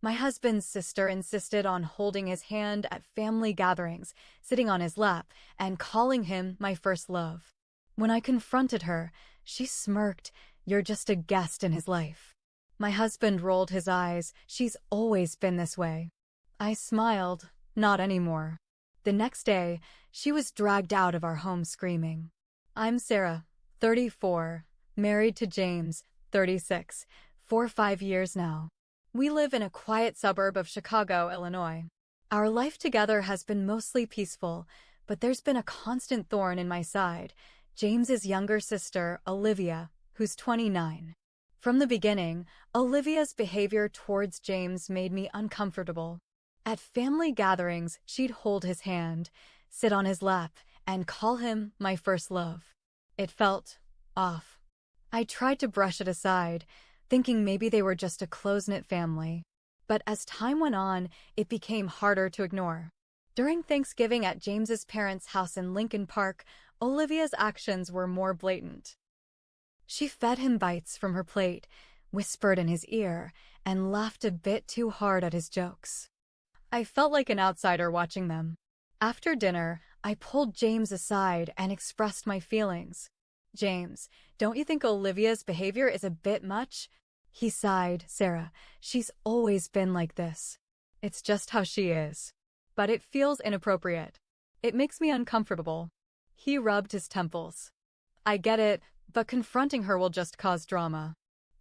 My husband's sister insisted on holding his hand at family gatherings, sitting on his lap, and calling him my first love. When I confronted her, she smirked, "You're just a guest in his life." My husband rolled his eyes. "She's always been this way." I smiled. "Not anymore." The next day, she was dragged out of our home screaming. I'm Sarah, 34, married to James, 36, for 5 years now. We live in a quiet suburb of Chicago, Illinois. Our life together has been mostly peaceful, but there's been a constant thorn in my side: James's younger sister, Olivia, who's 29. From the beginning, Olivia's behavior towards James made me uncomfortable. At family gatherings, she'd hold his hand, sit on his lap, and call him my first love. It felt off. I tried to brush it aside, thinking maybe they were just a close-knit family. But as time went on, it became harder to ignore. During Thanksgiving at James's parents' house in Lincoln Park, Olivia's actions were more blatant. She fed him bites from her plate, whispered in his ear, and laughed a bit too hard at his jokes. I felt like an outsider watching them. After dinner, I pulled James aside and expressed my feelings. "James, don't you think Olivia's behavior is a bit much?" He sighed. "Sarah, she's always been like this. It's just how she is. But it feels inappropriate. It makes me uncomfortable." He rubbed his temples. "I get it, but confronting her will just cause drama."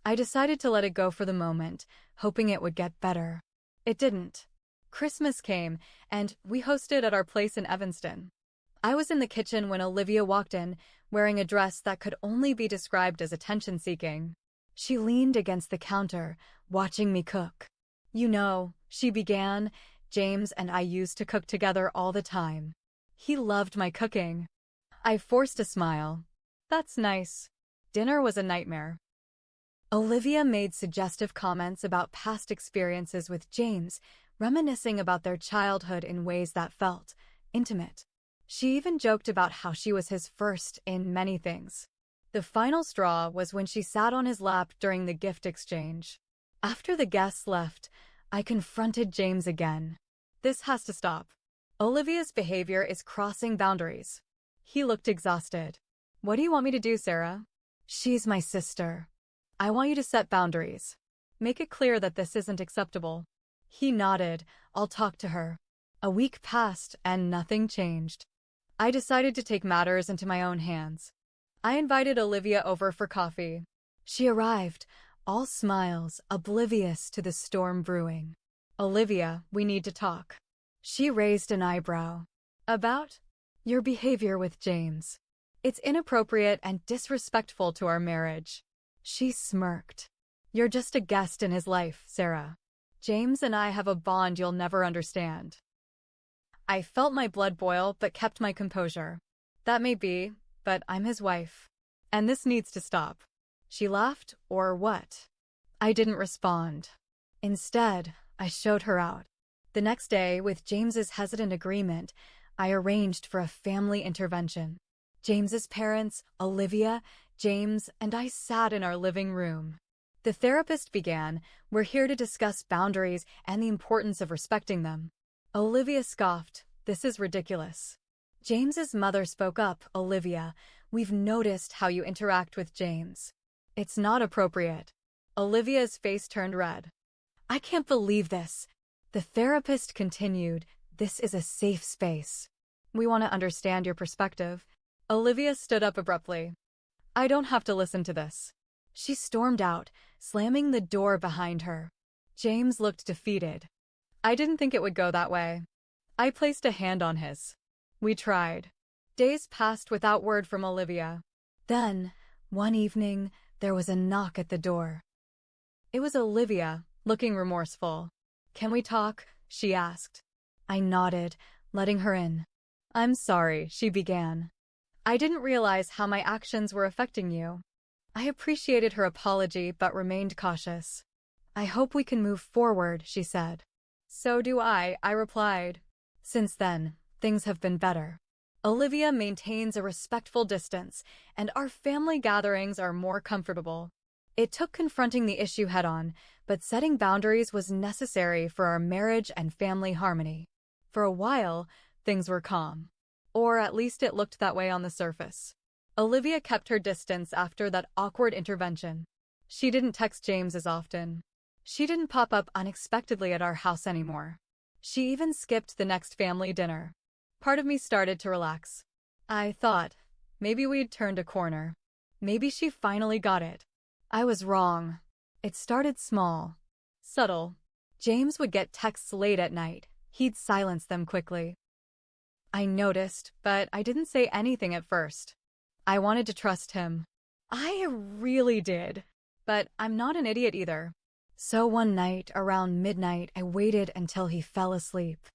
I decided to let it go for the moment, hoping it would get better. It didn't. Christmas came, and we hosted at our place in Evanston. I was in the kitchen when Olivia walked in, wearing a dress that could only be described as attention-seeking. She leaned against the counter, watching me cook. "You know," she began, "James and I used to cook together all the time. He loved my cooking." I forced a smile. "That's nice." Dinner was a nightmare. Olivia made suggestive comments about past experiences with James, reminiscing about their childhood in ways that felt intimate. She even joked about how she was his first in many things. The final straw was when she sat on his lap during the gift exchange. After the guests left, I confronted James again. "This has to stop. Olivia's behavior is crossing boundaries." He looked exhausted. "What do you want me to do, Sarah?" "She's my sister. I want you to set boundaries. Make it clear that this isn't acceptable." He nodded. "I'll talk to her." A week passed and nothing changed. I decided to take matters into my own hands. I invited Olivia over for coffee. She arrived, all smiles, oblivious to the storm brewing. "Olivia, we need to talk." She raised an eyebrow. "About?" "Your behavior with James. It's inappropriate and disrespectful to our marriage." She smirked. "You're just a guest in his life, Sarah. James and I have a bond you'll never understand." I felt my blood boil but kept my composure. "That may be, but I'm his wife. And this needs to stop." She laughed, or what? I didn't respond. Instead, I showed her out. The next day, with James's hesitant agreement, I arranged for a family intervention. James's parents, Olivia, James, and I sat in our living room. The therapist began, "We're here to discuss boundaries and the importance of respecting them." Olivia scoffed, "This is ridiculous." James's mother spoke up. "Olivia, we've noticed how you interact with James. It's not appropriate." Olivia's face turned red. "I can't believe this." The therapist continued, "This is a safe space. We want to understand your perspective." Olivia stood up abruptly. "I don't have to listen to this." She stormed out, slamming the door behind her. James looked defeated. I didn't think it would go that way. I placed a hand on his. We tried. Days passed without word from Olivia. Then, one evening, there was a knock at the door. It was Olivia, looking remorseful. "Can we talk?" she asked. I nodded, letting her in. "I'm sorry," she began. "I didn't realize how my actions were affecting you." I appreciated her apology but remained cautious. "I hope we can move forward," she said. "So do I replied. Since then, things have been better. Olivia maintains a respectful distance, and our family gatherings are more comfortable. It took confronting the issue head-on, but setting boundaries was necessary for our marriage and family harmony. For a while, things were calm. Or at least it looked that way on the surface. Olivia kept her distance after that awkward intervention. She didn't text James as often. She didn't pop up unexpectedly at our house anymore. She even skipped the next family dinner. Part of me started to relax. I thought, maybe we'd turned a corner. Maybe she finally got it. I was wrong. It started small. Subtle. James would get texts late at night. He'd silence them quickly. I noticed, but I didn't say anything at first. I wanted to trust him. I really did. But I'm not an idiot either. So one night, around midnight, I waited until he fell asleep.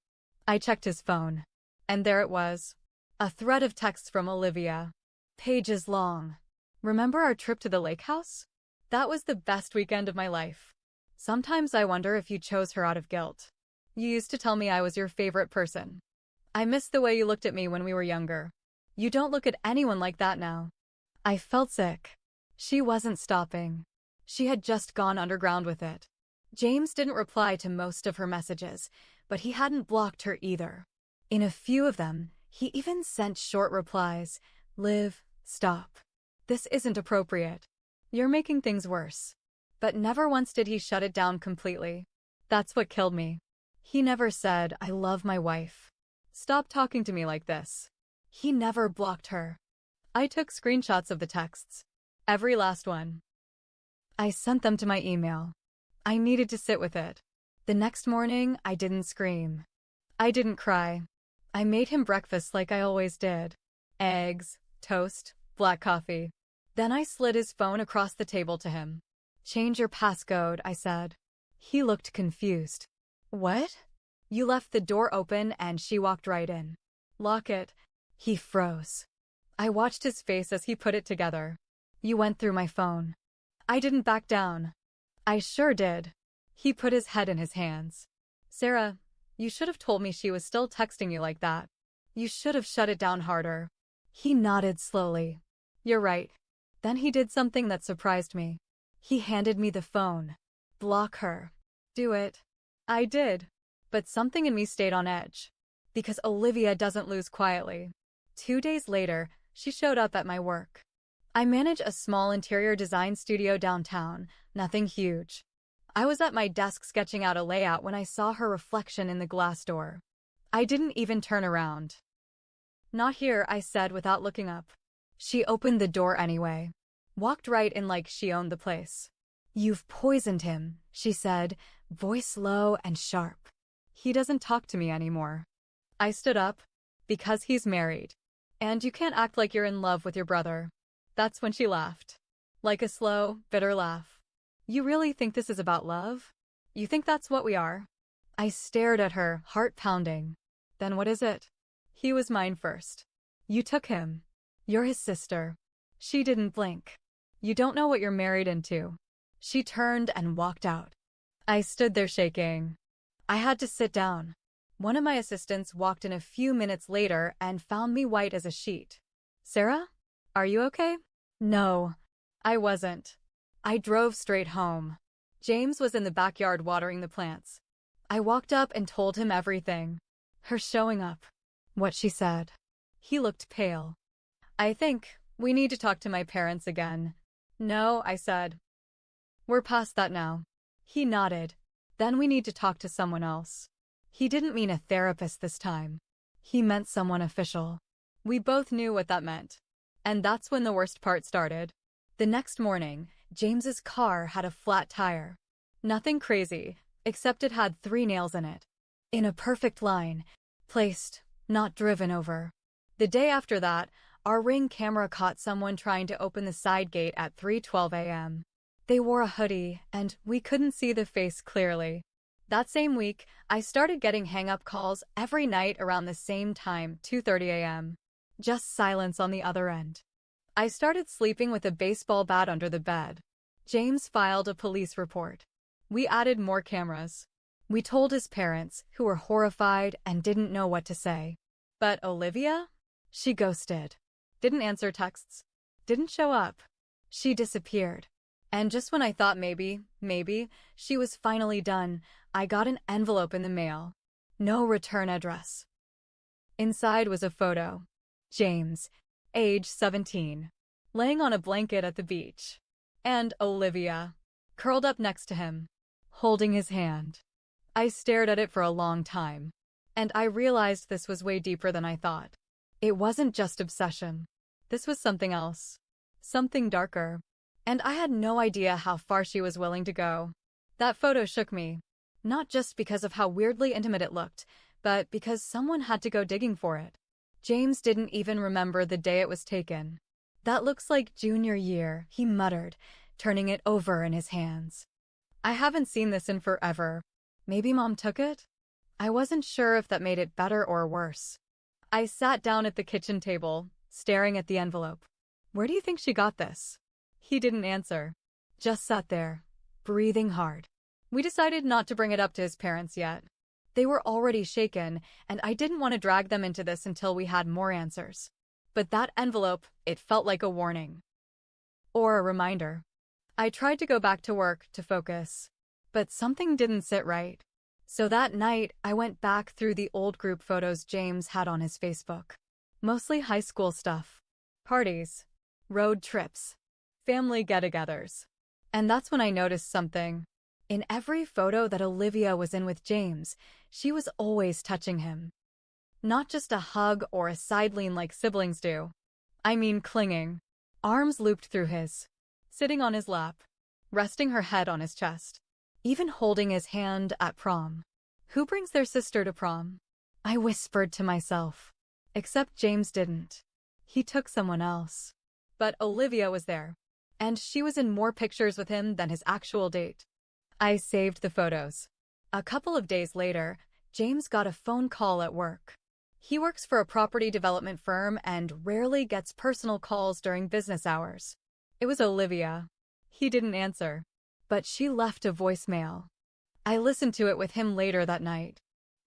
I checked his phone. And there it was. A thread of texts from Olivia. Pages long. Remember our trip to the lake house? That was the best weekend of my life. Sometimes I wonder if you chose her out of guilt. You used to tell me I was your favorite person. I miss the way you looked at me when we were younger. You don't look at anyone like that now. I felt sick. She wasn't stopping. She had just gone underground with it. James didn't reply to most of her messages, but he hadn't blocked her either. In a few of them, he even sent short replies. Liv, stop. This isn't appropriate. You're making things worse. But never once did he shut it down completely. That's what killed me. He never said, I love my wife. Stop talking to me like this. He never blocked her. I took screenshots of the texts. Every last one. I sent them to my email. I needed to sit with it. The next morning, I didn't scream. I didn't cry. I made him breakfast like I always did. Eggs, toast, black coffee. Then I slid his phone across the table to him. Change your passcode, I said. He looked confused. What? You left the door open and she walked right in. Lock it. He froze. I watched his face as he put it together. You went through my phone. I didn't back down. I sure did. He put his head in his hands. Sarah, you should have told me she was still texting you like that. You should have shut it down harder. He nodded slowly. You're right. Then he did something that surprised me. He handed me the phone. Block her. Do it. I did. But something in me stayed on edge. Because Olivia doesn't lose quietly. 2 days later, she showed up at my work. I manage a small interior design studio downtown, nothing huge. I was at my desk sketching out a layout when I saw her reflection in the glass door. I didn't even turn around. Not here, I said without looking up. She opened the door anyway. Walked right in like she owned the place. You've poisoned him, she said, voice low and sharp. He doesn't talk to me anymore. I stood up. Because he's married. And you can't act like you're in love with your brother. That's when she laughed. Like a slow, bitter laugh. You really think this is about love? You think that's what we are? I stared at her, heart pounding. Then what is it? He was mine first. You took him. You're his sister. She didn't blink. You don't know what you're married into. She turned and walked out. I stood there shaking. I had to sit down. One of my assistants walked in a few minutes later and found me white as a sheet. Sarah? Are you okay? No, I wasn't. I drove straight home. James was in the backyard watering the plants. I walked up and told him everything. Her showing up. What she said. He looked pale. I think we need to talk to my parents again. No, I said. We're past that now. He nodded. Then we need to talk to someone else. He didn't mean a therapist this time. He meant someone official. We both knew what that meant. And that's when the worst part started. The next morning, James's car had a flat tire. Nothing crazy, except it had 3 nails in it. In a perfect line. Placed, not driven over. The day after that, our Ring camera caught someone trying to open the side gate at 3:12 a.m. They wore a hoodie, and we couldn't see the face clearly. That same week, I started getting hang-up calls every night around the same time, 2:30 a.m. Just silence on the other end. I started sleeping with a baseball bat under the bed. James filed a police report. We added more cameras. We told his parents, who were horrified and didn't know what to say. But Olivia? She ghosted. Didn't answer texts. Didn't show up. She disappeared. And just when I thought maybe, she was finally done, I got an envelope in the mail. No return address. Inside was a photo. James, age 17, laying on a blanket at the beach. And Olivia, curled up next to him, holding his hand. I stared at it for a long time, and I realized this was way deeper than I thought. It wasn't just obsession. This was something else. Something darker. And I had no idea how far she was willing to go. That photo shook me. Not just because of how weirdly intimate it looked, but because someone had to go digging for it. James didn't even remember the day it was taken. That looks like junior year, he muttered, turning it over in his hands. I haven't seen this in forever. Maybe Mom took it? I wasn't sure if that made it better or worse. I sat down at the kitchen table, staring at the envelope. Where do you think she got this? He didn't answer. Just sat there, breathing hard. We decided not to bring it up to his parents yet. They were already shaken, and I didn't want to drag them into this until we had more answers. But that envelope, it felt like a warning. Or a reminder. I tried to go back to work to focus, but something didn't sit right. So that night, I went back through the old group photos James had on his Facebook. Mostly high school stuff. Parties. Road trips. Family get-togethers. And that's when I noticed something. In every photo that Olivia was in with James, she was always touching him. Not just a hug or a side lean like siblings do. I mean clinging. Arms looped through his. Sitting on his lap. Resting her head on his chest. Even holding his hand at prom. Who brings their sister to prom? I whispered to myself. Except James didn't. He took someone else. But Olivia was there. And she was in more pictures with him than his actual date. I saved the photos. A couple of days later, James got a phone call at work. He works for a property development firm and rarely gets personal calls during business hours. It was Olivia. He didn't answer, but she left a voicemail. I listened to it with him later that night.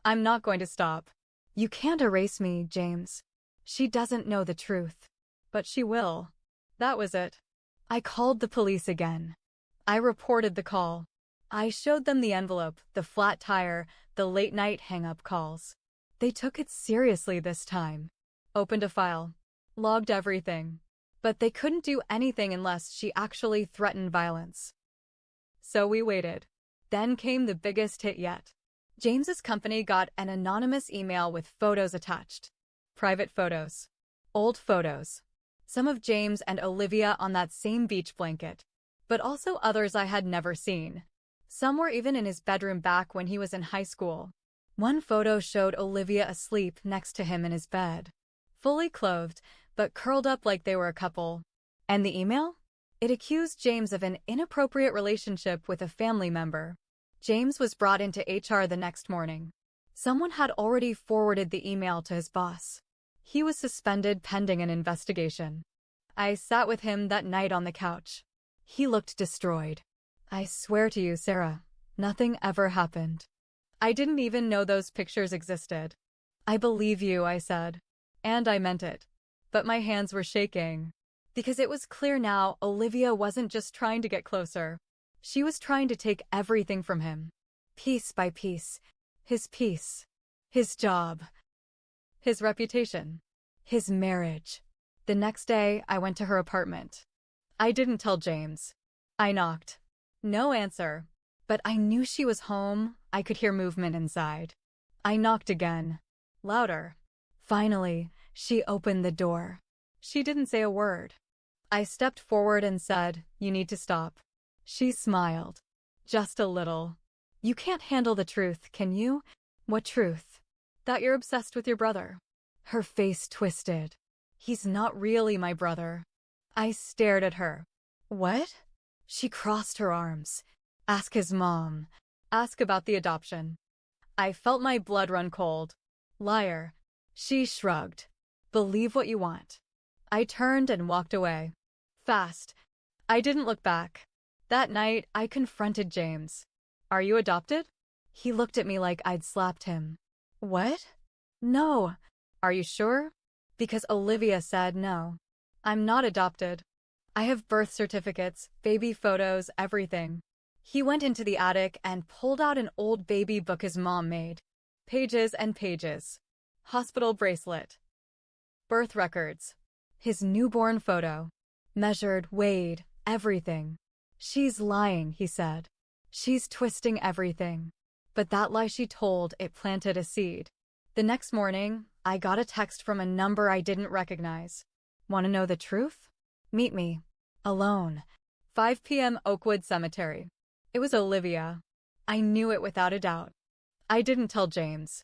I'm not going to stop. You can't erase me, James. She doesn't know the truth. But she will. That was it. I called the police again. I reported the call. I showed them the envelope, the flat tire, the late-night hang-up calls. They took it seriously this time. Opened a file. Logged everything. But they couldn't do anything unless she actually threatened violence. So we waited. Then came the biggest hit yet. James's company got an anonymous email with photos attached. Private photos. Old photos. Some of James and Olivia on that same beach blanket. But also others I had never seen. Some were even in his bedroom back when he was in high school. One photo showed Olivia asleep next to him in his bed. Fully clothed, but curled up like they were a couple. And the email? It accused James of an inappropriate relationship with a family member. James was brought into HR the next morning. Someone had already forwarded the email to his boss. He was suspended pending an investigation. I sat with him that night on the couch. He looked destroyed. I swear to you, Sarah, nothing ever happened. I didn't even know those pictures existed. I believe you, I said. And I meant it. But my hands were shaking. Because it was clear now Olivia wasn't just trying to get closer. She was trying to take everything from him. Piece by piece. His peace. His job. His reputation. His marriage. The next day, I went to her apartment. I didn't tell James. I knocked. No answer. But I knew she was home. I could hear movement inside. I knocked again. Louder. Finally, she opened the door. She didn't say a word. I stepped forward and said, "You need to stop." She smiled. Just a little. "You can't handle the truth, can you?" "What truth?" "That you're obsessed with your brother." Her face twisted. "He's not really my brother." I stared at her. "What?" She crossed her arms. "Ask his mom. Ask about the adoption." I felt my blood run cold. "Liar." She shrugged. "Believe what you want." I turned and walked away. Fast. I didn't look back. That night, I confronted James. "Are you adopted?" He looked at me like I'd slapped him. "What?" "No." "Are you sure?" "Because Olivia said no." "I'm not adopted." I have birth certificates, baby photos, everything. He went into the attic and pulled out an old baby book his mom made. Pages and pages. Hospital bracelet. Birth records. His newborn photo. Measured, weighed, everything. She's lying, he said. She's twisting everything. But that lie she told, it planted a seed. The next morning, I got a text from a number I didn't recognize. Want to know the truth? Meet me. Alone. 5 p.m. Oakwood Cemetery. It was Olivia. I knew it without a doubt. I didn't tell James.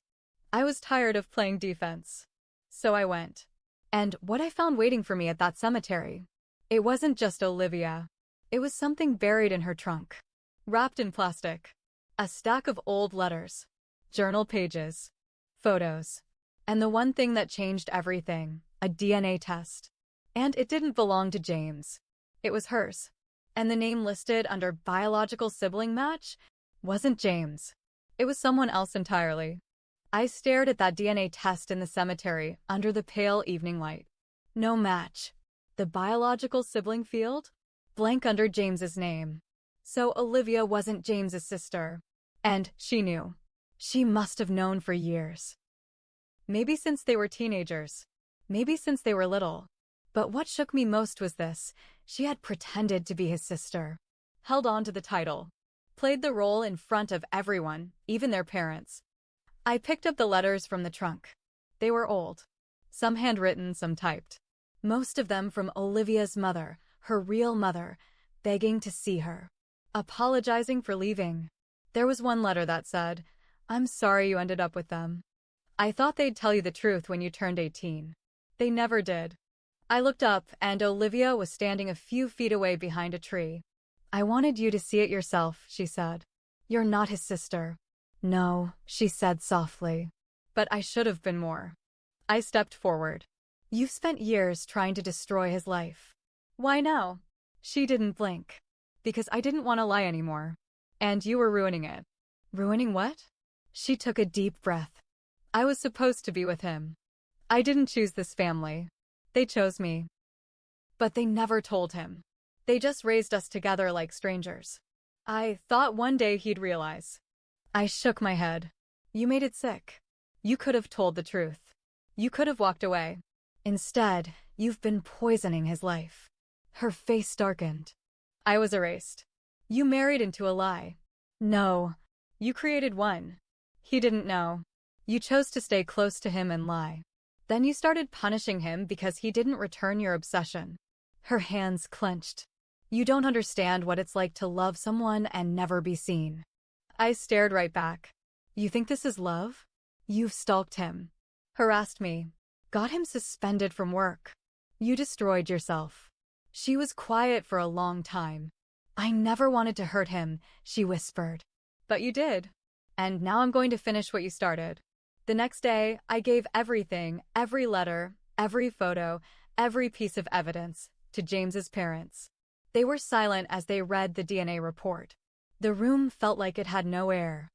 I was tired of playing defense. So I went. And what I found waiting for me at that cemetery, it wasn't just Olivia. It was something buried in her trunk. Wrapped in plastic. A stack of old letters. Journal pages. Photos. And the one thing that changed everything, a DNA test. And it didn't belong to James. It was hers. And the name listed under biological sibling match wasn't James. It was someone else entirely. I stared at that DNA test in the cemetery under the pale evening light. No match. The biological sibling field? Blank under James's name. So Olivia wasn't James's sister. And she knew. She must have known for years. Maybe since they were teenagers. Maybe since they were little. But what shook me most was this. She had pretended to be his sister. Held on to the title. Played the role in front of everyone, even their parents. I picked up the letters from the trunk. They were old. Some handwritten, some typed. Most of them from Olivia's mother, her real mother, begging to see her. Apologizing for leaving. There was one letter that said, "I'm sorry you ended up with them. I thought they'd tell you the truth when you turned 18. They never did." I looked up, and Olivia was standing a few feet away behind a tree. "I wanted you to see it yourself," she said. "You're not his sister." "No," she said softly. "But I should have been more." I stepped forward. "You've spent years trying to destroy his life. Why now?" She didn't blink. "Because I didn't want to lie anymore. And you were ruining it." "Ruining what?" She took a deep breath. "I was supposed to be with him. I didn't choose this family. They chose me. But they never told him. They just raised us together like strangers. I thought one day he'd realize." I shook my head. "You made it sick. You could have told the truth. You could have walked away. Instead, you've been poisoning his life." Her face darkened. I was erased. "You married into a lie." "No. You created one. He didn't know. You chose to stay close to him and lie. Then you started punishing him because he didn't return your obsession." Her hands clenched. "You don't understand what it's like to love someone and never be seen." I stared right back. "You think this is love? You've stalked him. Harassed me. Got him suspended from work. You destroyed yourself." She was quiet for a long time. "I never wanted to hurt him," she whispered. "But you did. And now I'm going to finish what you started." The next day, I gave everything, every letter, every photo, every piece of evidence, to James's parents. They were silent as they read the DNA report. The room felt like it had no air.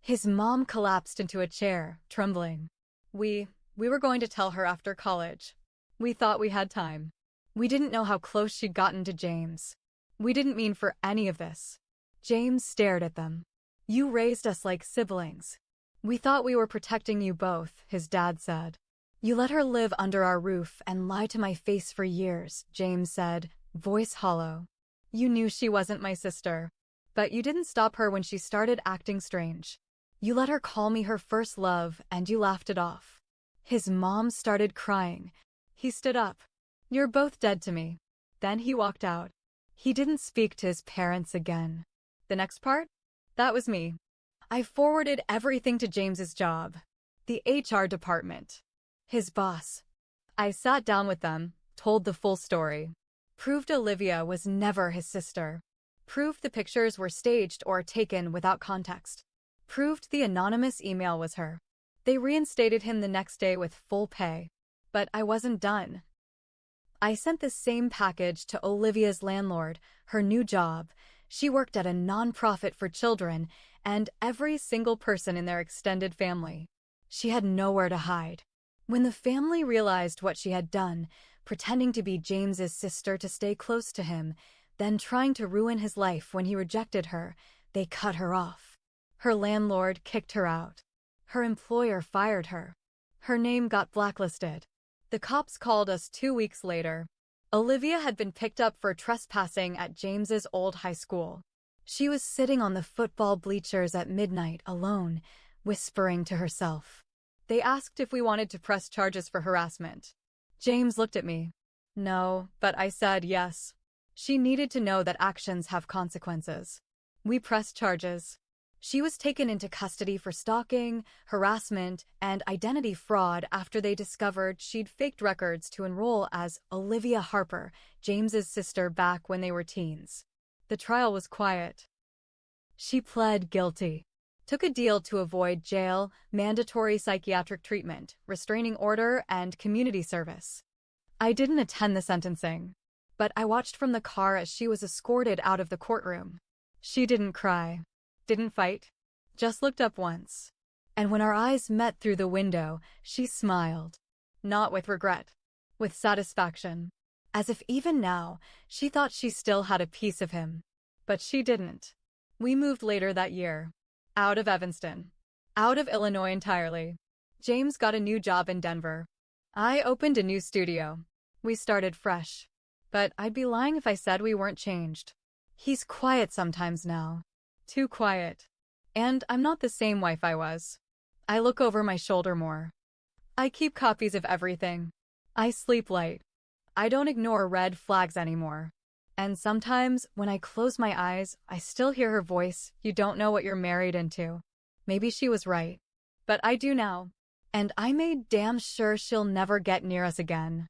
His mom collapsed into a chair, trembling. We were going to tell her after college. We thought we had time. We didn't know how close she'd gotten to James. We didn't mean for any of this." James stared at them. "You raised us like siblings. We thought we were protecting you both," his dad said. "You let her live under our roof and lie to my face for years," James said, voice hollow. "You knew she wasn't my sister. But you didn't stop her when she started acting strange. You let her call me her first love, and you laughed it off." His mom started crying. He stood up. "You're both dead to me." Then he walked out. He didn't speak to his parents again. The next part? That was me. I forwarded everything to James's job. The HR department. His boss. I sat down with them, told the full story. Proved Olivia was never his sister. Proved the pictures were staged or taken without context. Proved the anonymous email was her. They reinstated him the next day with full pay. But I wasn't done. I sent the same package to Olivia's landlord, her new job. She worked at a nonprofit for children, and every single person in their extended family. She had nowhere to hide. When the family realized what she had done, pretending to be James's sister to stay close to him, then trying to ruin his life when he rejected her. They cut her off. Her landlord kicked her out. Her employer fired her. Her name got blacklisted. The cops called us 2 weeks later. Olivia had been picked up for trespassing at James's old high school. She was sitting on the football bleachers at midnight alone, whispering to herself. They asked if we wanted to press charges for harassment. James looked at me. No, but I said yes. She needed to know that actions have consequences. We pressed charges. She was taken into custody for stalking, harassment, and identity fraud after they discovered she'd faked records to enroll as Olivia Harper, James's sister, back when they were teens. The trial was quiet. She pled guilty. Took a deal to avoid jail, mandatory psychiatric treatment, restraining order, and community service. I didn't attend the sentencing, but I watched from the car as she was escorted out of the courtroom. She didn't cry, didn't fight, just looked up once. And when our eyes met through the window, she smiled. Not with regret, with satisfaction. As if even now, she thought she still had a piece of him. But she didn't. We moved later that year. Out of Evanston. Out of Illinois entirely. James got a new job in Denver. I opened a new studio. We started fresh. But I'd be lying if I said we weren't changed. He's quiet sometimes now. Too quiet. And I'm not the same wife I was. I look over my shoulder more. I keep copies of everything. I sleep light. I don't ignore red flags anymore. And sometimes, when I close my eyes, I still hear her voice, "You don't know what you're married into." Maybe she was right. But I do now. And I made damn sure she'll never get near us again.